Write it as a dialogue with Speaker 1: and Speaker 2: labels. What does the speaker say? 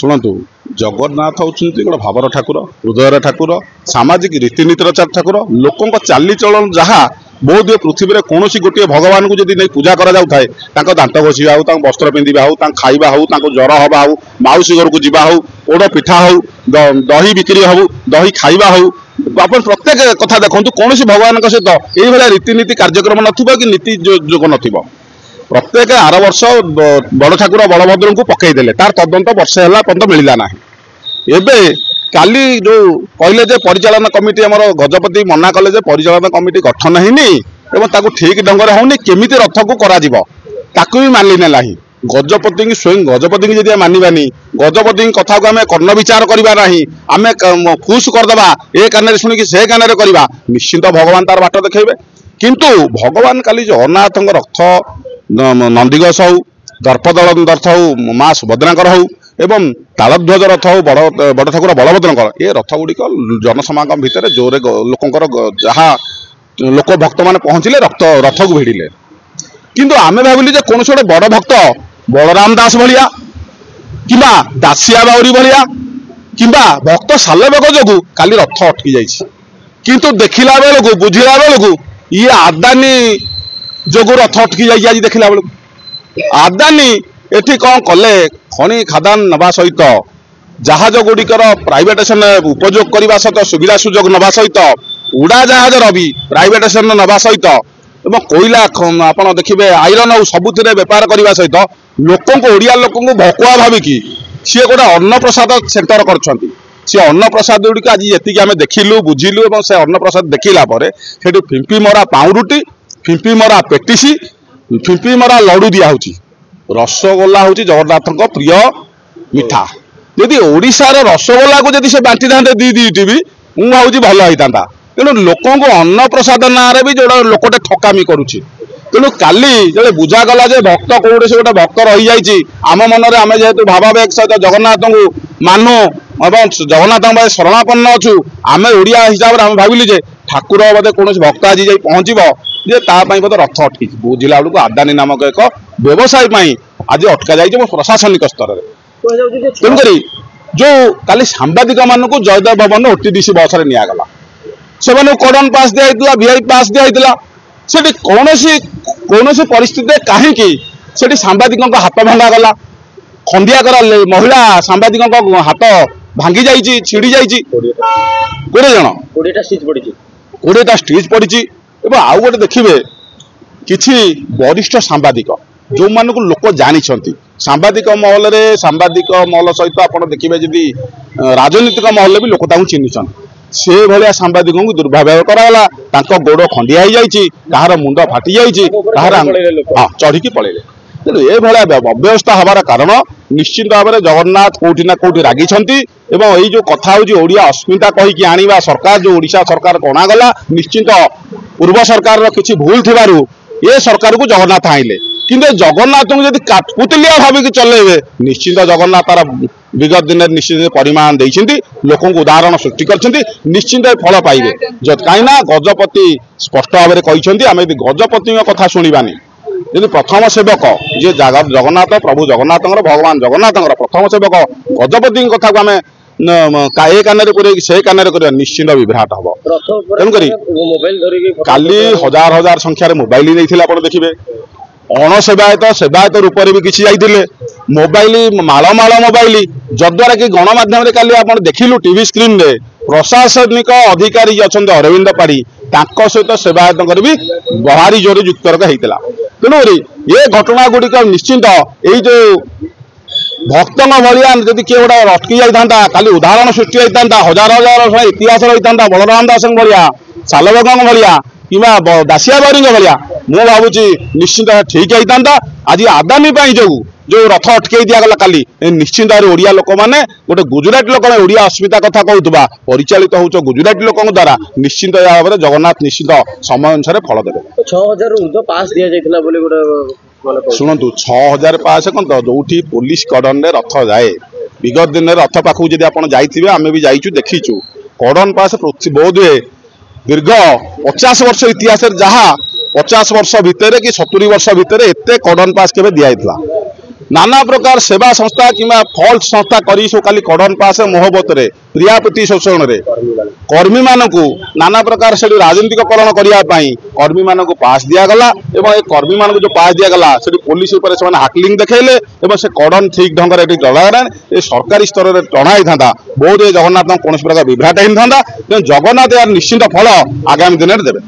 Speaker 1: शुणु जगन्नाथ होती गोटे भावर ठाकुर हृदयर ठाकुर सामाजिक रीतिनीतिर ठाकुर लोकों चालीचलन जहाँ बहुत पृथ्वी में कौन गोटे भगवान को जब नहीं पूजा करा दात घषा हो वस्त्र पिंधा हो खाइबा हो ज्वर हवा हो मौसी घर को जीवा हो पोड़ पिठा हो दही बिक्री हो दही खाइबा हो आप प्रत्येक कथा देखो कौन भगवान सहित ये रीतिनीति कार्यक्रम नथिबो कि नीति जोग नथिबो प्रत्येक आर वर्ष बड़ ठाकुर बलभद्र को पकईदे तार तदंत वर्षे है पर्यटन मिलला ना एबे काली जो कहले जे परिचालन कमिटी आमर गजपति मना कले परिचालन कमिटी गठन होनी एवं ठीक ढंग से होनी केमिति रथ को करा भी मानिने ना गजपति की स्वयं गजपति की जब मानवानी गजपति कथा को आम कर्ण विचार करवा ना आम खुश करदे ए कान शुणिकी से कान करवा निश्चिंत भगवान तार बाट देखेबे किंतु भगवान काली जगन्नाथ रथ नंदीघोष हो दर्पदल रथ हो माँ सुभद्रा हो एवं तालध्वज रथ हो बड़ ठाकुर बलभद्र ये रथ गुड़िक जनसमागम भितर जोरे लोकंर जहाँ लोक भक्त मैंने पहुँचले रथ को भिड़िले किंतु आमे भाविलु कौन गोटे बड़ भक्त बलराम दास भाया कि दासिया बाउरी भाया कि भक्त सालबेग जो काली रथ अटकी जाइए किंतु देखला बेलू बुझला बेलू ये आदानी जोगु रथ अटकी जाइए आज देखला बेलू आदानी एठी कौन कले खनि खादान नवा सहित जहाज गुड़िकर प्राइवेटेसन उपयोग करने सहित सुविधा सुजोग नवा सहित उड़ा जहाज भी प्राइवेटेसन नवा सहित एवं कोईला आप देखिए आईरन और सबुति बेपार करने सहित लोकों ओडिया लोक भकुआ भाविकी सी गोटे अन्नप्रसाद सेंटर कर अन्नप्रसाद गुड़िक आज ये आम देखिलु बुझिलु और से अन्नप्रसाद देखला फिंपी मरा पाउरुटी फिंपी मरा पेटिसी फिंपी मरा लडू दिहूँ रसगोल्ला हूँ जगन्नाथ प्रिय मिठा जदि ओडिशार रसगोल्ला को जब से बांटी था दी भी मुझे भावी भल होता तेणु लोकों को अन्नप्रसाद ना भी जो लोकटे ठकामी करुच्ची तेणु काली जो बुझागला भक्त कौटे से गोटे भक्त रही जाइए आम मन में आम जेहेतु भावावेग सहित जगन्नाथ को मानु और जगन्नाथ शरणापन्न अच्छु आम ओडिया हिसाब से आम भाविलु ठाकुर बोधे कौन भक्त आज जा पहुँचब जे बोधे रथ अटकी बुझला बेलू आदानी नामक एक व्यवसाय आज अटका जाइए प्रशासनिक स्तर में तेणुक जो काली सांबादिक मान जयदेव भवन ओटीडीसी बस में निगला से कॉर्डन पास दिया वीआईपी पास दिया कौन परिस्थिति कहीं सांबादिक हाथ भंगा गला खंडिया महिला सांबादिक हाथ भांगी जाइए छिड़ी जाइए 20 जन 20टा स्टेज पड़ी आउ गोटे देखिए किछि वरिष्ठ सांबादिक जो मानक लोक जानी सांबादिक महल में सांबादिक महल सहित आप देखिए जदि राजनीतिक महल भी लोक चिन्ह से भाया सांबादिक को दुर्व्यवहार कराला गोड़ खंडिया कहार मुंड फाटी हाँ चढ़ी पलैले तेणु ये अव्यवस्था हबार कारण निश्चित भाव में जगन्नाथ कौटी ना कौटी रागी एवं जो कथा हूँ ओडिया अस्मिता कहीकि आनिबा सरकार जो ओडिशा सरकार कणागला निश्चित पूर्व सरकार किसी भूल थिबारु ये सरकार को जगन्नाथ आइले किंतु जगन्नाथ को जब काटपुतलिया भाविक चलेबे निश्चित जगन्नाथ तार विगत दिन निश्चित परिमाण देइछिंती लोकों को उदाहरण सृष्टि करछिंती निश्चित फल पाइबे कहीं गजपति स्पष्ट भाव में कहिसेंती आमे गजपति कथा शुणिबानी यदि प्रथम सेवक जे जगन्नाथ प्रभु जगन्नाथ भगवान जगन्नाथ प्रथम सेवक गजपति कथा को आम ए कान से कान निश्चिंत विभ्राट हम तेणुक काली हजार हजार संख्यार मोबाइल नहीं आप देखिए अणसेवायत सेवायत रूप में भी किसी जाइए मोबाइल माल मोबाइल जद्वारा कि गणमाध्यम काली आप देखिलु टीवी स्क्रीन रे प्रशासनिक अधिकारी अच्छा अरविंद पाढ़ी सहित सेवायत भी भारी जोर युक्तर्क होता तेणुक ये घटना गुड़िक निश्चिंत यही जो भक्तों भाया जदि किए गोटे अटकी जाता खाली उदाहरण सृष्टि होता हजार हजार इतिहास रही था बलराम दास भाया सालबेग भाया कि दासिया बाउरी भाया मुझे भावुँ निश्चिंत ठीक होता आज आदानी जो रथ अटकई दिगला काली निश्चिंत ओडिया लोक मैंने गोटे गुजराती लोक ओडिया अस्मिता कथा कहूबा परिचालित हो गुजराती लोक द्वारा निश्चिंत भाव में जगन्नाथ निश्चिंत समय अनुसार फल देवे
Speaker 2: 6000 पास दि जाता
Speaker 1: शुणु 6000 पास कौन तो जो पुलिस कॉर्डन रथ जाए विगत दिन रथ पाखु जब आप जाइए आम भी जाइचु देखीचु कॉर्डन पास बोध हुए दीर्घ 50 वर्ष इतिहास जहाँ 50 वर्ष भितर कि 70 वर्ष भितर एत कॉर्डन पास के दिखाई नाना प्रकार सेवा संस्था किंवा फल्स संस्था करी सब खाली कड़न पास मोहब्बत रे प्रियापति शोषण रे कर्मी मानक नाना प्रकार से राजनीतिकरण करने कर्मी मानक पास दिगला और कर्मी मानक जो पास दिगला से पुलिस से हाकलिंग देखले से कड़न ठीक ढंग से टणा सरकारी स्तर में टणाई था बहुत जगन्नाथ कौन प्रकार विभ्राट होता जगन्नाथ यार निश्चित फल आगामी दिन में देवे।